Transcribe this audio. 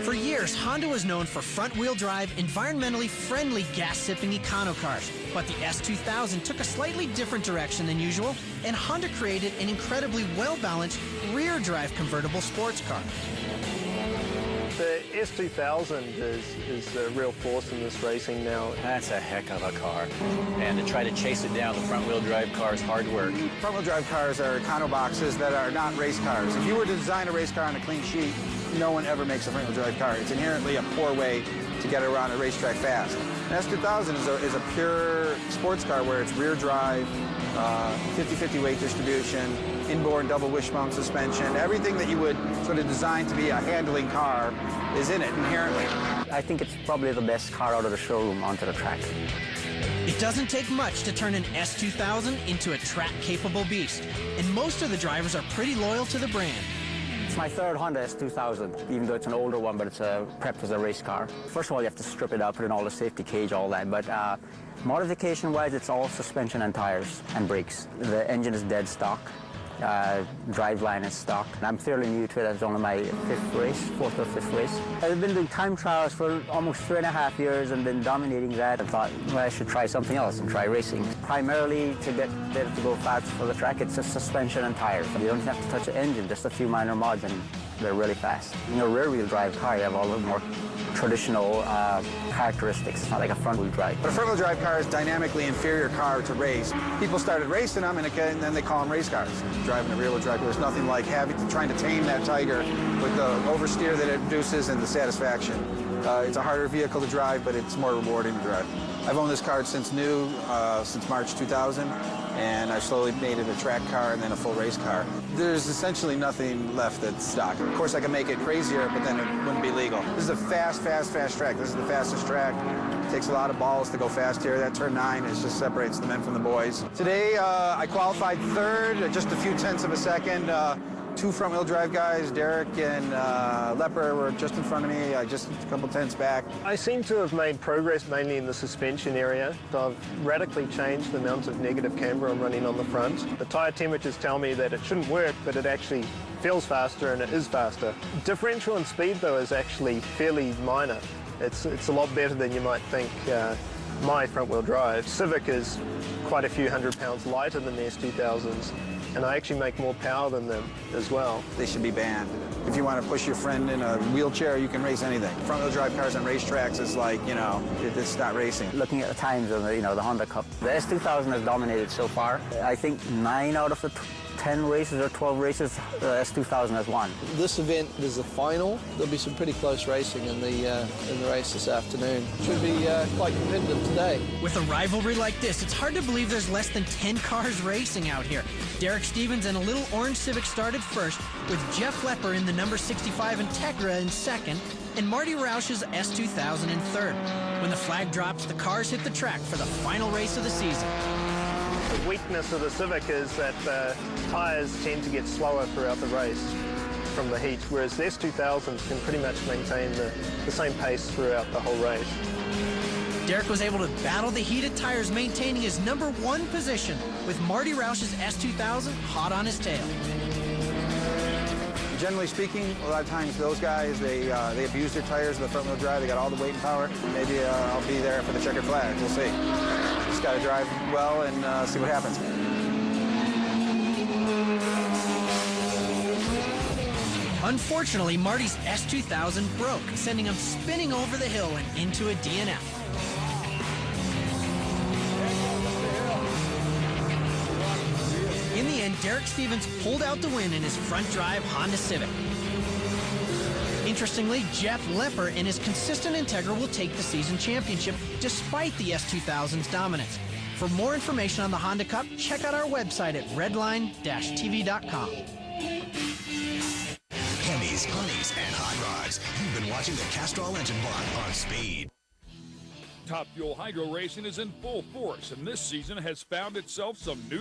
For years, Honda was known for front-wheel drive, environmentally friendly gas-sipping econo cars. But the S2000 took a slightly different direction than usual, and Honda created an incredibly well-balanced rear-drive convertible sports car. The S2000 is a real force in this racing now. That's a heck of a car. And to try to chase it down, the front-wheel drive car is hard work. Front-wheel drive cars are econo boxes that are not race cars. If you were to design a race car on a clean sheet, no one ever makes a front-wheel drive car. It's inherently a poor way to get around a racetrack fast. An S2000 is a pure sports car where it's rear drive, 50-50 weight distribution, inboard double wishbone suspension. Everything that you would sort of design to be a handling car is in it inherently. I think it's probably the best car out of the showroom onto the track. It doesn't take much to turn an S2000 into a track-capable beast, and most of the drivers are pretty loyal to the brand. It's my third Honda S2000, even though it's an older one, but it's prepped as a race car. First of all, you have to strip it up, put in all the safety cage, all that, but modification-wise, it's all suspension and tires and brakes. The engine is dead stock. Driveline is stock. I'm fairly new to it. It's only my fourth or fifth race. I've been doing time trials for almost 3.5 years and been dominating that. I thought, well, I should try something else and try racing. Primarily to get it to go fast for the track, it's just suspension and tires. You don't have to touch the engine, just a few minor mods, and they're really fast. In a rear-wheel drive car, you have all the more traditional characteristics. It's not like a front-wheel drive. But a front-wheel drive car is a dynamically inferior car to race. People started racing them, and then they call them race cars. Driving a rear-wheel drive, there's nothing like trying to tame that tiger with the oversteer that it produces and the satisfaction. It's a harder vehicle to drive, but it's more rewarding to drive. I've owned this car since new, since March 2000, and I've slowly made it a track car and then a full race car. There's essentially nothing left that's stock. Of course, I can make it crazier, but then it wouldn't be legal. This is a fast track. This is the fastest track. It takes a lot of balls to go fast here. That turn 9 just separates the men from the boys. Today, I qualified third, just a few tenths of a second. Two front-wheel drive guys, Derek and Lepper, were just in front of me, just a couple tenths back. I seem to have made progress mainly in the suspension area. So I've radically changed the amount of negative camber I'm running on the front. The tyre temperatures tell me that it shouldn't work, but it actually feels faster and it is faster. Differential in speed, though, is actually fairly minor. It's a lot better than you might think. My front-wheel drive Civic is quite a few hundred pounds lighter than the S2000s. And I actually make more power than them as well. They should be banned. If you want to push your friend in a wheelchair, you can race anything. Front-wheel drive cars on racetracks is like, it's not racing. Looking at the times of the Honda Cup, the S2000 has dominated so far. I think 9 out of the 10 races or 12 races, the S2000 has won. This event is the final. There'll be some pretty close racing in the race this afternoon. Should be quite competitive today. With a rivalry like this, it's hard to believe there's less than 10 cars racing out here. Derek Stevens and a little orange Civic started first, with Jeff Lepper in the number 65 Integra in second, and Marty Roush's S2000 in third. When the flag drops, the cars hit the track for the final race of the season. The weakness of the Civic is that the tyres tend to get slower throughout the race from the heat, whereas the S2000s can pretty much maintain the same pace throughout the whole race. Derek was able to battle the heated tires, maintaining his number 1 position, with Marty Roush's S2000 hot on his tail. Generally speaking, a lot of times those guys, they abuse their tires in the front-wheel drive. They got all the weight and power. Maybe I'll be there for the checkered flag. We'll see. Just got to drive well and see what happens. Unfortunately, Marty's S2000 broke, sending him spinning over the hill and into a DNF. In the end, Derek Stevens pulled out the win in his front-drive Honda Civic. Interestingly, Jeff Lepper and his consistent Integra will take the season championship despite the S2000's dominance. For more information on the Honda Cup, check out our website at redline-tv.com. Hemis, honeys, and hot rods. You've been watching the Castrol Engine Block on Speed. Top Fuel Hydro Racing is in full force, and this season has found itself some new